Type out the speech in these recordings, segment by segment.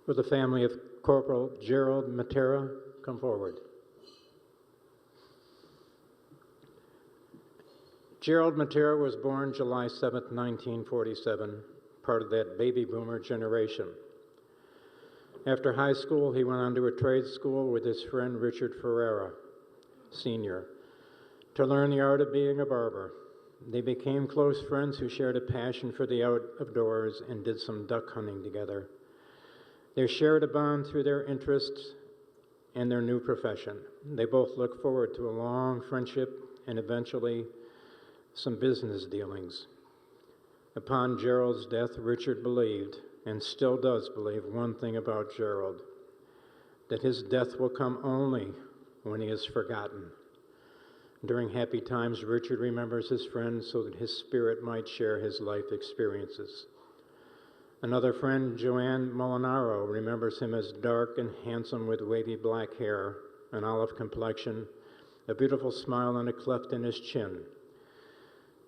Will the family of Corporal Gerald Mattera come forward? Gerald Mattera was born July 7, 1947, part of that baby boomer generation. After high school, he went on to a trade school with his friend Richard Ferreira, Sr., to learn the art of being a barber. They became close friends who shared a passion for the outdoors and did some duck hunting together. They shared a bond through their interests and their new profession. They both look forward to a long friendship and eventually some business dealings. Upon Gerald's death, Richard believed, and still does believe, one thing about Gerald, that his death will come only when he is forgotten. During happy times, Richard remembers his friend so that his spirit might share his life experiences. Another friend, Joanne Molinaro, remembers him as dark and handsome with wavy black hair, an olive complexion, a beautiful smile, and a cleft in his chin.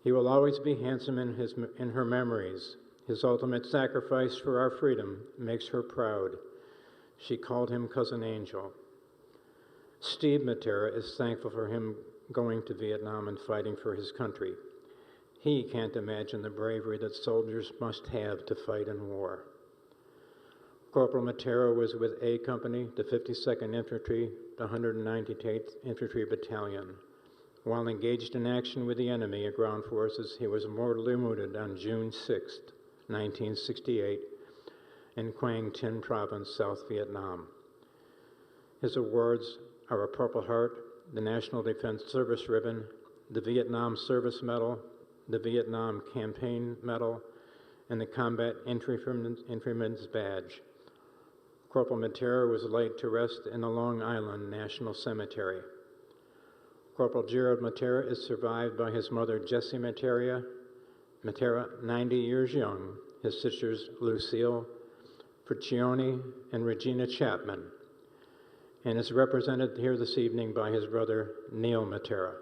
He will always be handsome in her memories. His ultimate sacrifice for our freedom makes her proud. She called him Cousin Angel. Steve Mattera is thankful for him going to Vietnam and fighting for his country. He can't imagine the bravery that soldiers must have to fight in war. Corporal Mattera was with A Company, the 52nd Infantry, the 198th Infantry Battalion. While engaged in action with the enemy at ground forces, he was mortally wounded on June 6, 1968, in Quang Tin Province, South Vietnam. His awards are a Purple Heart, the National Defense Service Ribbon, the Vietnam Service Medal, the Vietnam Campaign Medal, and the Combat Infantryman's Badge. Corporal Mattera was laid to rest in the Long Island National Cemetery. Corporal Gerald Mattera is survived by his mother, Jessie Mattera, 90 years young, his sisters, Lucille Friccione and Regina Chapman, and is represented here this evening by his brother, Neil Mattera.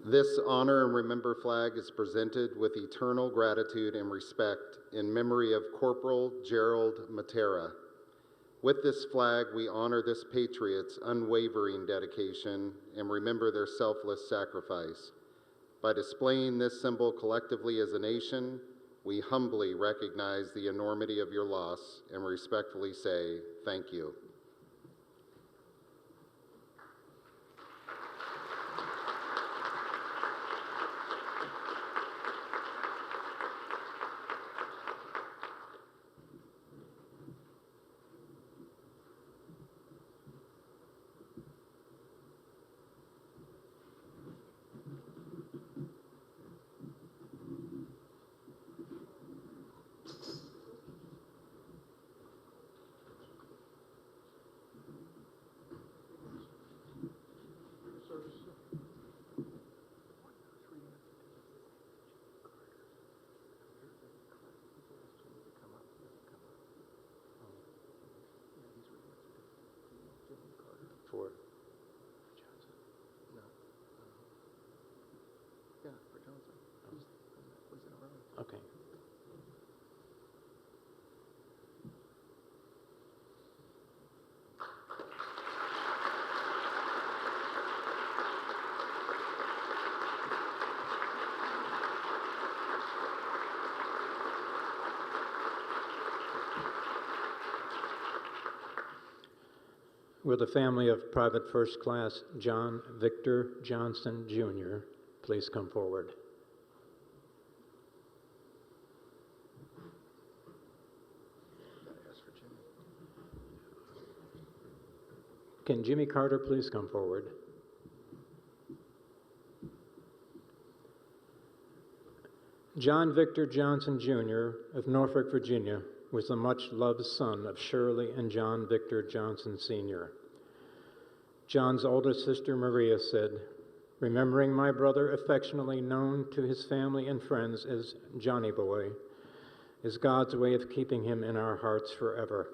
This honor and remember flag is presented with eternal gratitude and respect in memory of Corporal Gerald Mattera. With this flag, we honor this patriot's unwavering dedication and remember their selfless sacrifice. By displaying this symbol collectively as a nation, we humbly recognize the enormity of your loss and respectfully say thank you. For Johnson? No. Yeah, for Johnson. Who's in a row? okay. Will the family of Private First Class John Victor Johnson, Jr. please come forward? Can Jimmy Carter please come forward? John Victor Johnson, Jr. of Norfolk, Virginia, was the much-loved son of Shirley and John Victor Johnson, Sr. John's older sister, Maria, said, "Remembering my brother, affectionately known to his family and friends as Johnny Boy, is God's way of keeping him in our hearts forever.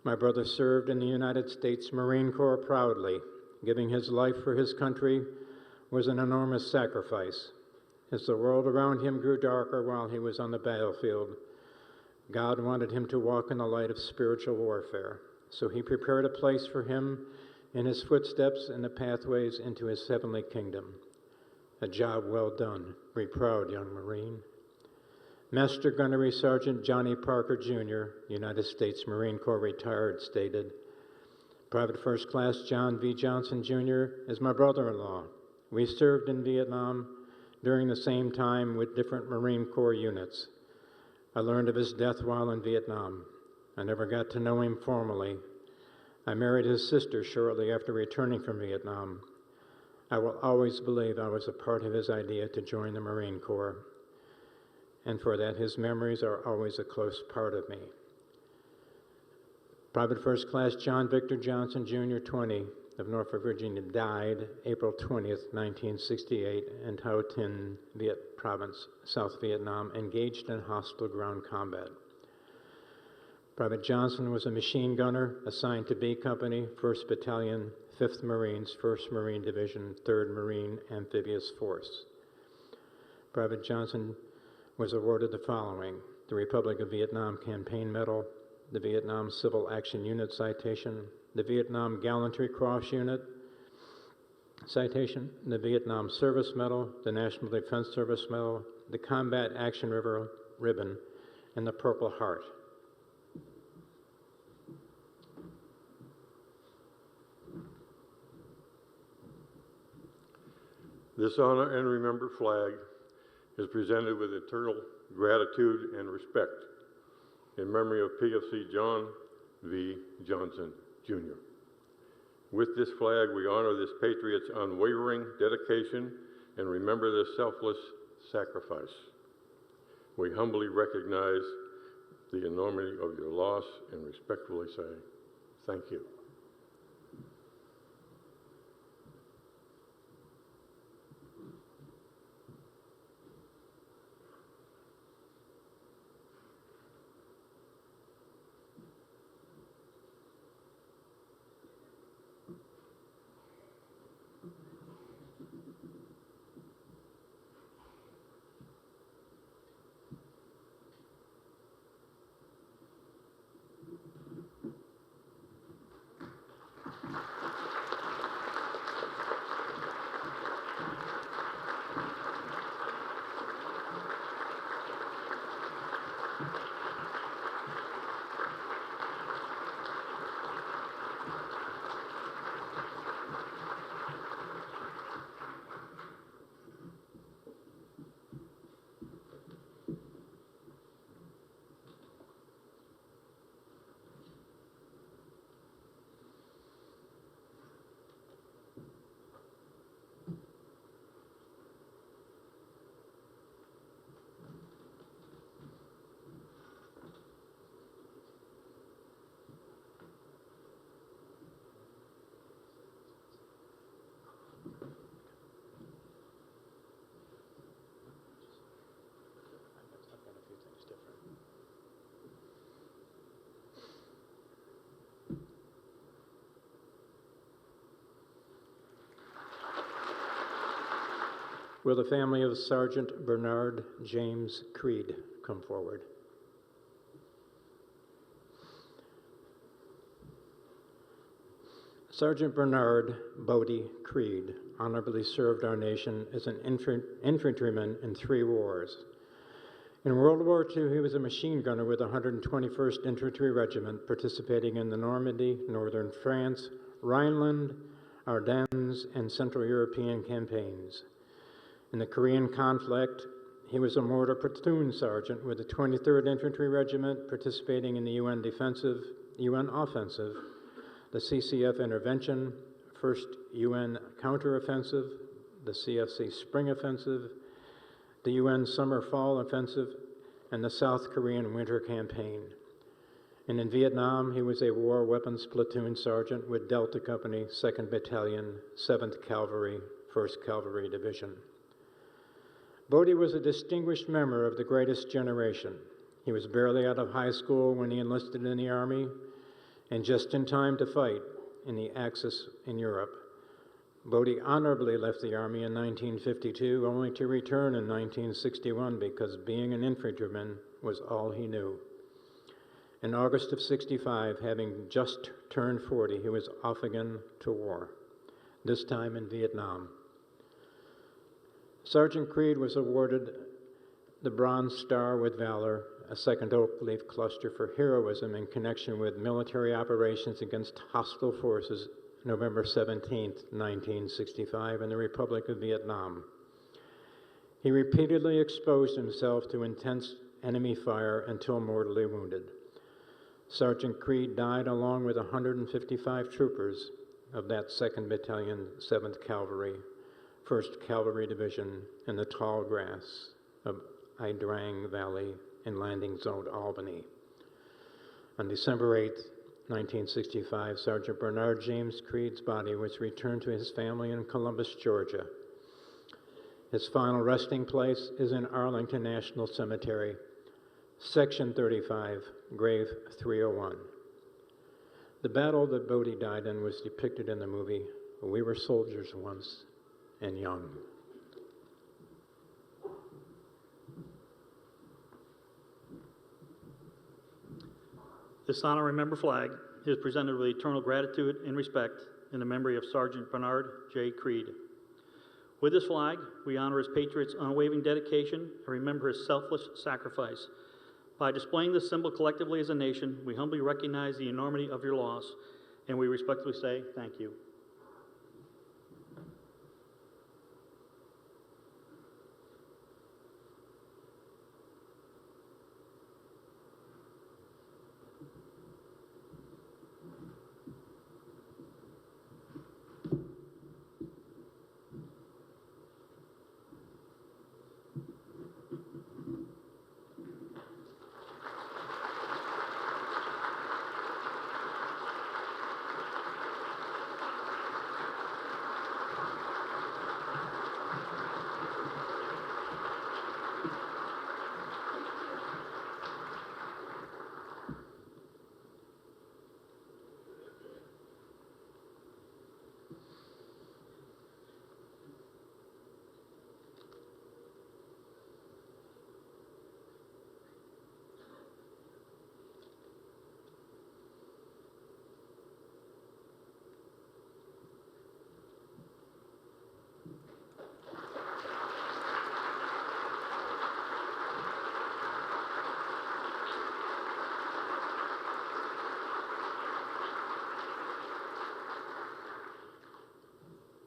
My brother served in the United States Marine Corps proudly, giving his life for his country was an enormous sacrifice. As the world around him grew darker while he was on the battlefield, God wanted him to walk in the light of spiritual warfare. So he prepared a place for him in his footsteps and the pathways into his heavenly kingdom. A job well done. Be proud, young Marine. Master Gunnery Sergeant Johnny Parker, Jr., United States Marine Corps retired, stated, Private First Class John V. Johnson, Jr. is my brother-in-law. We served in Vietnam during the same time with different Marine Corps units. I learned of his death while in Vietnam. I never got to know him formally. I married his sister shortly after returning from Vietnam. I will always believe I was a part of his idea to join the Marine Corps, and for that his memories are always a close part of me. Private First Class John Victor Johnson, Jr., 20, of Norfolk, Virginia, died April 20th, 1968, in Hau Tin, Viet Province, South Vietnam, engaged in hostile ground combat. Private Johnson was a machine gunner assigned to B Company, 1st Battalion, 5th Marines, 1st Marine Division, 3rd Marine Amphibious Force. Private Johnson was awarded the following: the Republic of Vietnam Campaign Medal, the Vietnam Civil Action Unit Citation, the Vietnam Gallantry Cross Unit Citation, the Vietnam Service Medal, the National Defense Service Medal, the Combat Action Ribbon, and the Purple Heart. This honor and remember flag is presented with eternal gratitude and respect in memory of PFC John V. Johnson, Jr. With this flag, we honor this patriot's unwavering dedication and remember their selfless sacrifice. We humbly recognize the enormity of your loss and respectfully say, thank you. Will the family of Sergeant Bernard James Creed come forward? Sergeant Bernard Bodie Creed honorably served our nation as an infantryman in 3 wars. In World War II, he was a machine gunner with the 121st Infantry Regiment, participating in the Normandy, northern France, Rhineland, Ardennes, and Central European campaigns. In the Korean conflict, he was a mortar platoon sergeant with the 23rd Infantry Regiment, participating in the UN offensive, the CCF intervention, 1st UN counteroffensive, the CFC spring offensive, the UN summer-fall offensive, and the South Korean winter campaign. And in Vietnam, he was a war weapons platoon sergeant with Delta Company, 2nd Battalion, 7th Cavalry, 1st Cavalry Division. Bodie was a distinguished member of the greatest generation. He was barely out of high school when he enlisted in the Army, and just in time to fight in the Axis in Europe. Bodie honorably left the Army in 1952, only to return in 1961 because being an infantryman was all he knew. In August of 65, having just turned 40, he was off again to war, this time in Vietnam. Sergeant Creed was awarded the Bronze Star with Valor, a second oak leaf cluster for heroism in connection with military operations against hostile forces November 17, 1965, in the Republic of Vietnam. He repeatedly exposed himself to intense enemy fire until mortally wounded. Sergeant Creed died along with 155 troopers of that 2nd Battalion, 7th Cavalry, 1st Cavalry Division in the tall grass of Ai Drang Valley in Landing Zone, Albany. On December 8, 1965, Sergeant Bernard James Creed's body was returned to his family in Columbus, Georgia. His final resting place is in Arlington National Cemetery, Section 35, Grave 301. The battle that Bodie died in was depicted in the movie We Were Soldiers Once and Young. This honor and member flag is presented with eternal gratitude and respect in the memory of Sergeant Bernard J. Creed. With this flag, we honor his patriot's unwavering dedication and remember his selfless sacrifice. By displaying this symbol collectively as a nation, we humbly recognize the enormity of your loss, and we respectfully say thank you.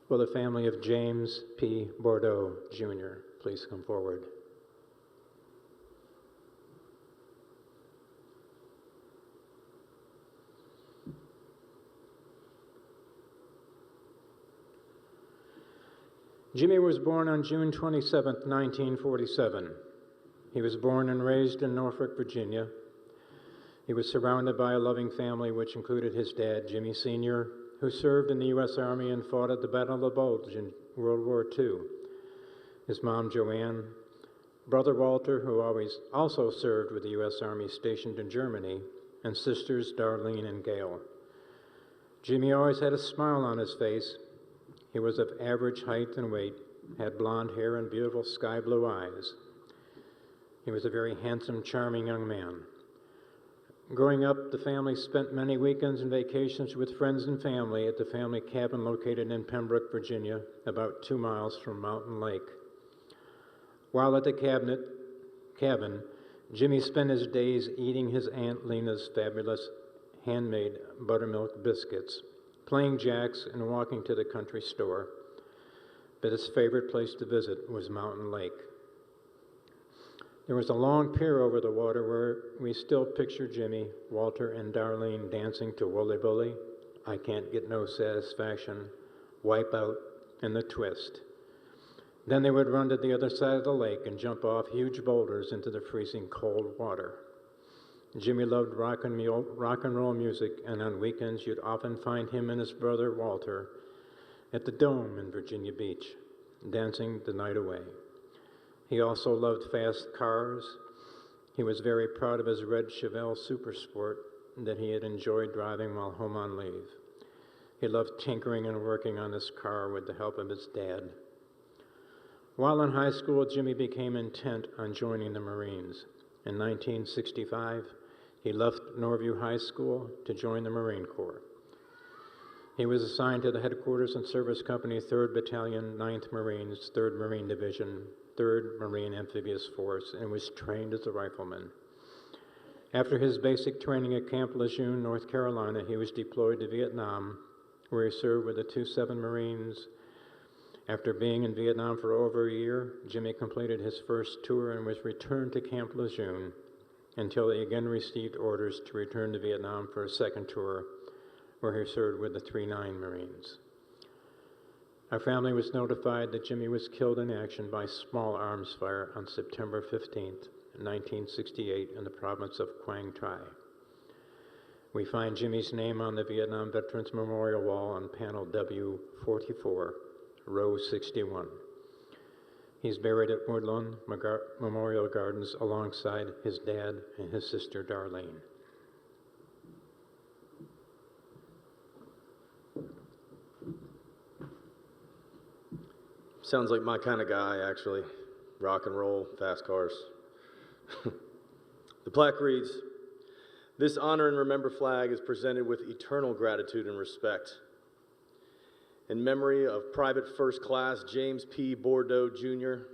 Will the family of James P. Bordeaux, Jr. please come forward? Jimmy was born on June 27, 1947. He was born and raised in Norfolk, Virginia. He was surrounded by a loving family, which included his dad, Jimmy Sr., who served in the U.S. Army and fought at the Battle of the Bulge in World War II. His mom, Joanne, brother Walter, who also served with the U.S. Army stationed in Germany, and sisters Darlene and Gail. Jimmy always had a smile on his face. He was of average height and weight, had blonde hair and beautiful sky blue eyes. He was a very handsome, charming young man. Growing up, the family spent many weekends and vacations with friends and family at the family cabin located in Pembroke, Virginia, about 2 miles from Mountain Lake. While at the cabin, Jimmy spent his days eating his Aunt Lena's fabulous handmade buttermilk biscuits, playing jacks, and walking to the country store. But his favorite place to visit was Mountain Lake. There was a long pier over the water where we still picture Jimmy, Walter, and Darlene dancing to Wooly Bully, I Can't Get No Satisfaction, Wipe Out, and The Twist. Then they would run to the other side of the lake and jump off huge boulders into the freezing cold water. Jimmy loved rock and roll music, and on weekends you'd often find him and his brother Walter at the Dome in Virginia Beach, dancing the night away. He also loved fast cars. He was very proud of his red Chevelle Super Sport that he had enjoyed driving while home on leave. He loved tinkering and working on his car with the help of his dad. While in high school, Jimmy became intent on joining the Marines. In 1965, he left Norview High School to join the Marine Corps. He was assigned to the Headquarters and Service Company 3rd Battalion, 9th Marines, 3rd Marine Division, 3rd Marine Amphibious Force, and was trained as a rifleman. After his basic training at Camp Lejeune, North Carolina, he was deployed to Vietnam, where he served with the 2-7 Marines. After being in Vietnam for over a year, Jimmy completed his first tour and was returned to Camp Lejeune until he again received orders to return to Vietnam for a second tour, where he served with the 3-9 Marines. Our family was notified that Jimmy was killed in action by small arms fire on September 15th, 1968 in the province of Quang Tri. We find Jimmy's name on the Vietnam Veterans Memorial Wall on panel W44, row 61. He's buried at Woodlawn Memorial Gardens alongside his dad and his sister Darlene. Sounds like my kind of guy, actually. Rock and roll, fast cars. The plaque reads, "This honor and remember flag is presented with eternal gratitude and respect. In memory of Private First Class James P. Bordeaux, Jr.,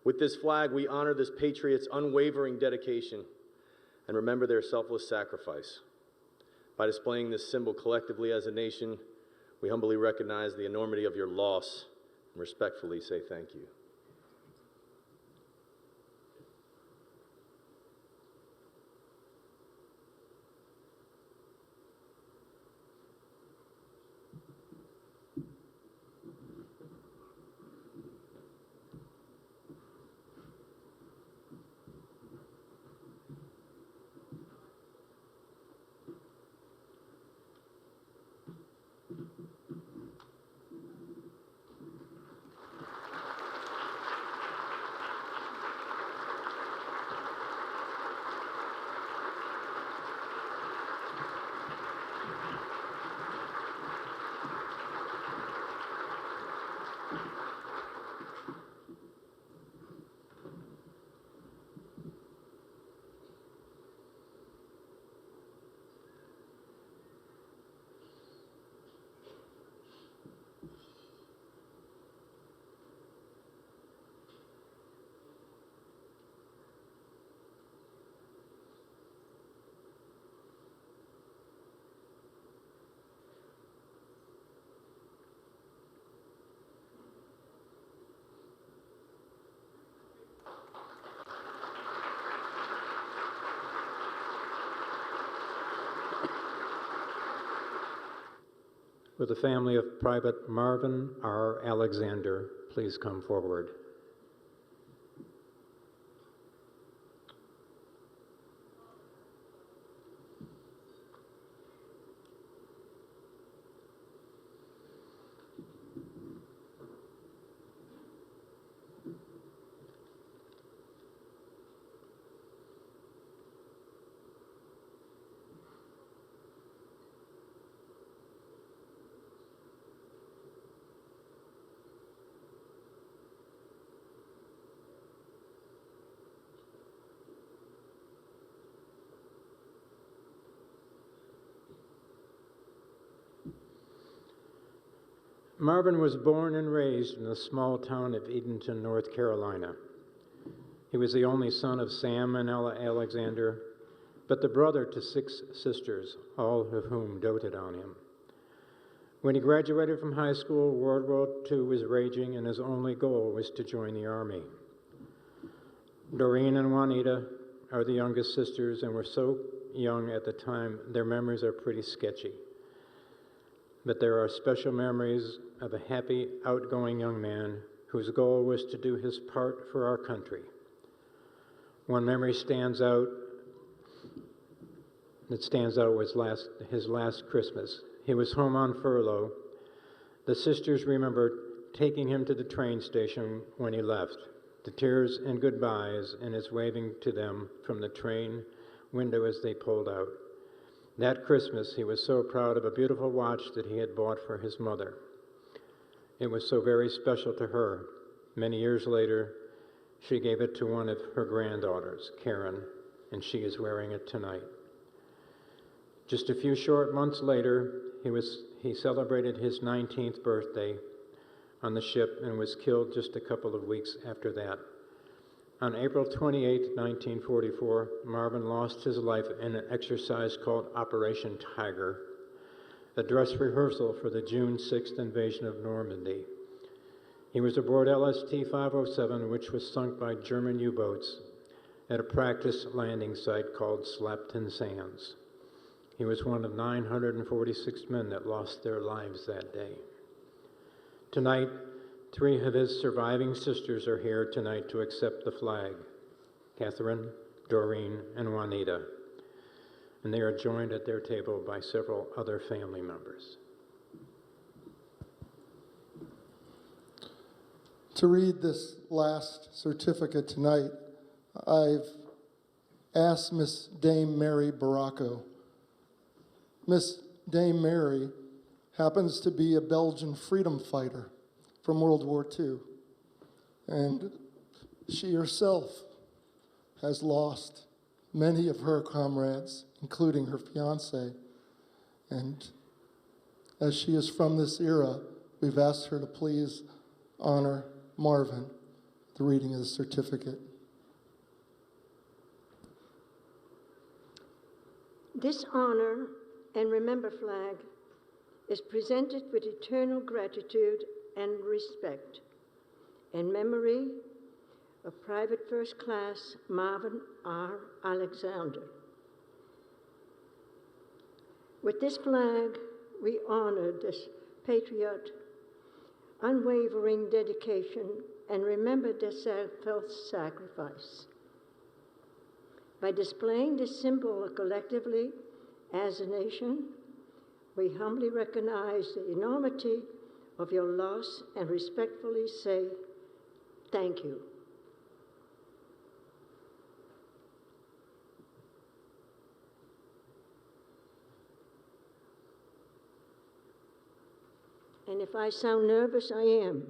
with this flag we honor this patriot's unwavering dedication and remember their selfless sacrifice. By displaying this symbol collectively as a nation, we humbly recognize the enormity of your loss and respectfully say thank you." Will the family of Private Marvin R. Alexander please come forward? Marvin was born and raised in the small town of Edenton, North Carolina. He was the only son of Sam and Ella Alexander, but the brother to 6 sisters, all of whom doted on him. When he graduated from high school, World War II was raging, and his only goal was to join the Army. Doreen and Juanita are the youngest sisters and were so young at the time, their memories are pretty sketchy. But there are special memories of a happy, outgoing young man whose goal was to do his part for our country. One memory that stands out was his last Christmas. He was home on furlough. The sisters remember taking him to the train station when he left, the tears and goodbyes and his waving to them from the train window as they pulled out. That Christmas, he was so proud of a beautiful watch that he had bought for his mother. It was so very special to her. Many years later, she gave it to one of her granddaughters, Karen, and she is wearing it tonight. Just a few short months later, he celebrated his 19th birthday on the ship and was killed just a couple of weeks after that. On April 28, 1944, Marvin lost his life in an exercise called Operation Tiger, a dress rehearsal for the June 6th invasion of Normandy. He was aboard LST-507, which was sunk by German U-boats at a practice landing site called Slapton Sands. He was one of 946 men that lost their lives that day. Tonight, 3 of his surviving sisters are here tonight to accept the flag: Catherine, Doreen, and Juanita. And they are joined at their table by several other family members. To read this last certificate tonight, I've asked Miss Dame Mary Baracco. Miss Dame Mary happens to be a Belgian freedom fighter from World War II. And she herself has lost many of her comrades, including her fiance. And as she is from this era, we've asked her to please honor Marvin, the reading of the certificate. This honor and remember flag is presented with eternal gratitude and respect in memory of Private First Class Marvin R. Alexander. With this flag, we honor this patriot, unwavering dedication, and remember their self-sacrifice. By displaying this symbol collectively as a nation, we humbly recognize the enormity of your loss and respectfully say, thank you. And if I sound nervous, I am.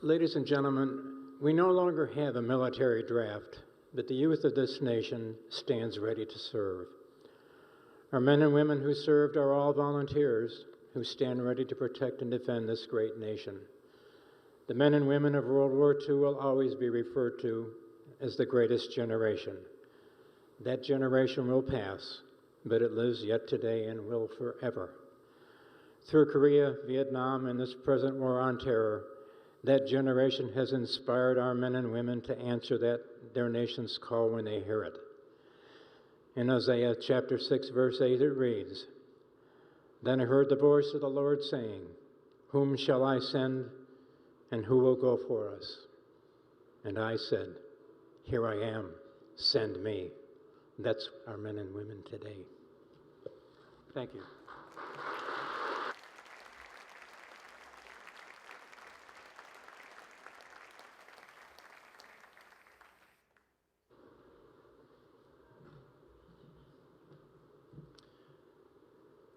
Ladies and gentlemen, we no longer have a military draft, but the youth of this nation stands ready to serve. Our men and women who served are all volunteers who stand ready to protect and defend this great nation. The men and women of World War II will always be referred to as the greatest generation. That generation will pass, but it lives yet today and will forever. Through Korea, Vietnam, and this present war on terror, that generation has inspired our men and women to answer their nation's call when they hear it. In Isaiah chapter 6, verse 8, it reads, "Then I heard the voice of the Lord saying, 'Whom shall I send, and who will go for us?' And I said, 'Here I am, send me.'" That's our men and women today. Thank you.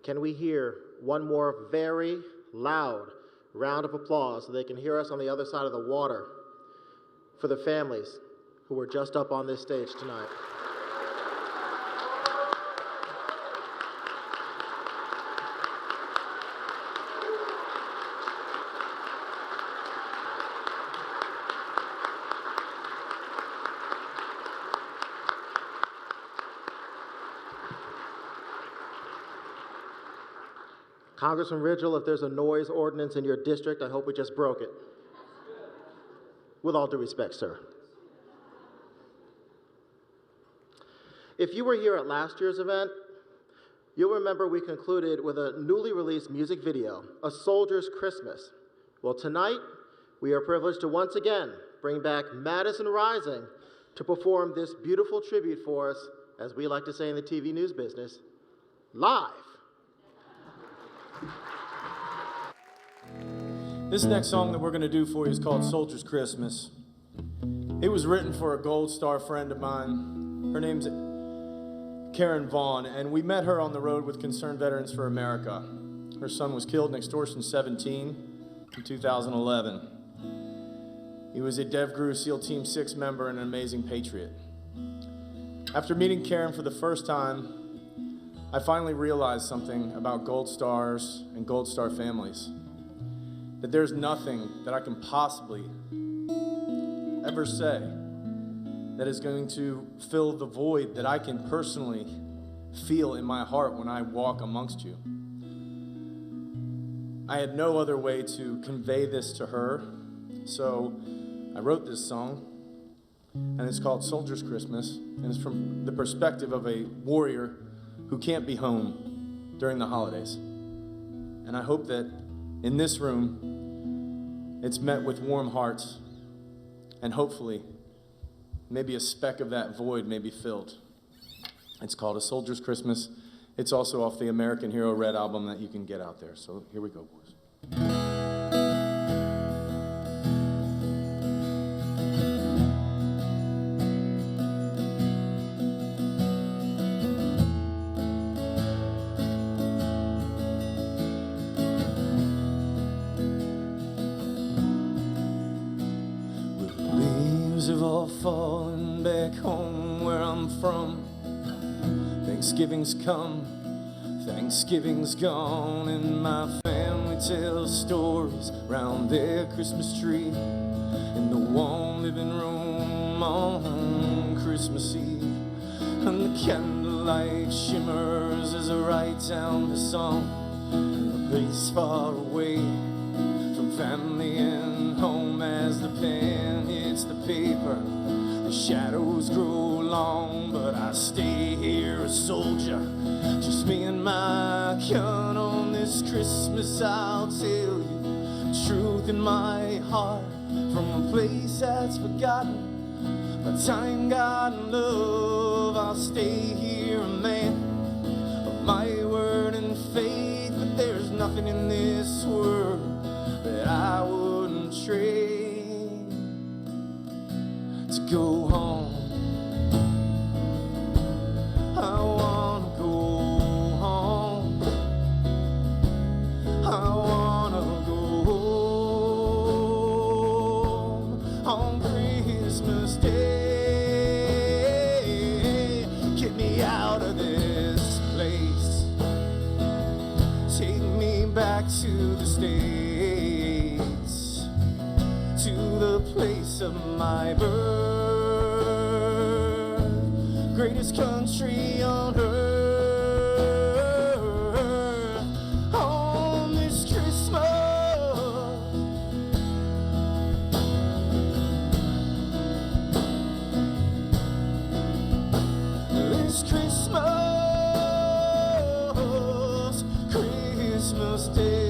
Can we hear one more very loud round of applause so they can hear us on the other side of the water for the families who were just up on this stage tonight? Congressman Ridgel, if there's a noise ordinance in your district, I hope we just broke it. With all due respect, sir. If you were here at last year's event, you'll remember we concluded with a newly released music video, A Soldier's Christmas. Well, tonight, we are privileged to once again bring back Madison Rising to perform this beautiful tribute for us, as we like to say in the TV news business, live. This next song that we're going to do for you is called Soldier's Christmas. It was written for a Gold Star friend of mine. Her name's Karen Vaughn, and we met her on the road with Concerned Veterans for America. Her son was killed in Extortion 17 in 2011. He was a DevGru SEAL Team 6 member and an amazing patriot. After meeting Karen for the first time, I finally realized something about Gold Stars and Gold Star families. That there's nothing that I can possibly ever say that is going to fill the void that I can personally feel in my heart when I walk amongst you. I had no other way to convey this to her, so I wrote this song, and it's called Soldier's Christmas, and it's from the perspective of a warrior who can't be home during the holidays. And I hope that in this room, it's met with warm hearts, and hopefully, maybe a speck of that void may be filled. It's called A Soldier's Christmas. It's also off the American Hero Red album that you can get out there. So here we go, boys. Have all fallen back home where I'm from. Thanksgiving's come, Thanksgiving's gone, and my family tells stories round their Christmas tree in the warm living room on Christmas Eve. And the candlelight shimmers as I write down the song in a place far away from family and home. As the pen hits the paper, the shadows grow long, but I stay here a soldier, just me and my gun. On this Christmas I'll tell you the truth in my heart, from a place that's forgotten by time, God, and love. I'll stay here a man of my word and faith, but there's nothing in this world that I wouldn't trade to go home. I wanna go home. I wanna go States, to the place of my birth, greatest country on earth, on this Christmas. This Christmas Day.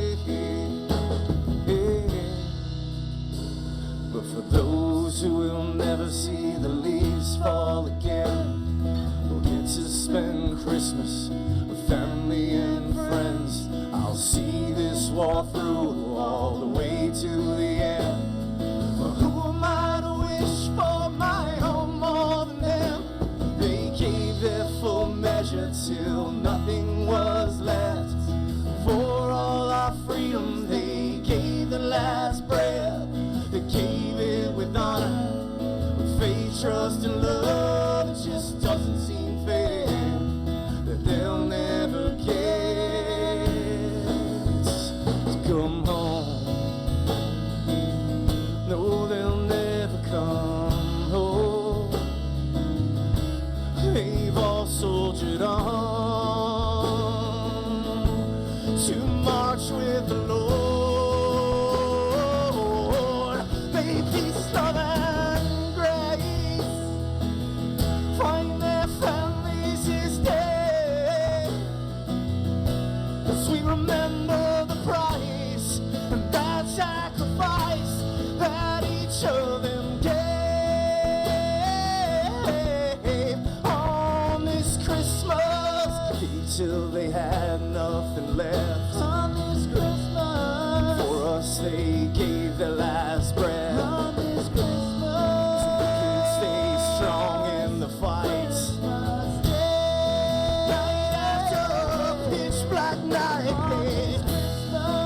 But for those who will never see the leaves fall again, will get to spend Christmas with family and friends. I'll see this war through all the way to the end. But who am I to wish for my home more than them? They gave their full measure till nothing was left. For all our freedom, they gave the last breath. They gave it with honor, with faith, trust, and love. It just doesn't seem fair that they'll never get to come home. No, they'll never come home. They've all soldiered on to march with the Lord. May peace, love, and grace find their families this day, as we remember the price and that sacrifice that each of them gave on this Christmas, till they had nothing left. On this Christmas, for us they gave their last breath. On this Christmas, so we could stay strong in the fight. Night after pitch black night,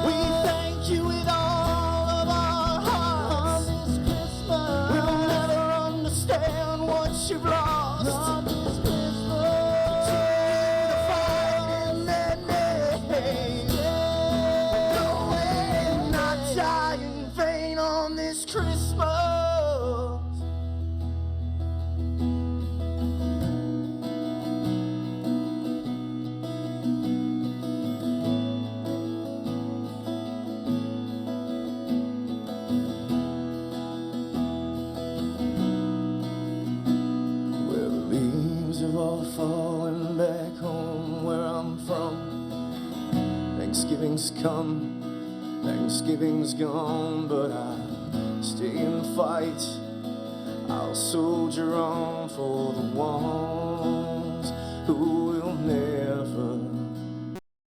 we thank you with all of our hearts. On this Christmas, we'll never understand what you've lost. On this Christmas, continue to fight in their name. No way, not die in vain on this Christmas. Well, the leaves have all fallen back home where I'm from. Thanksgiving's come, Thanksgiving's gone, but I stay and fight. I'll soldier on for the ones who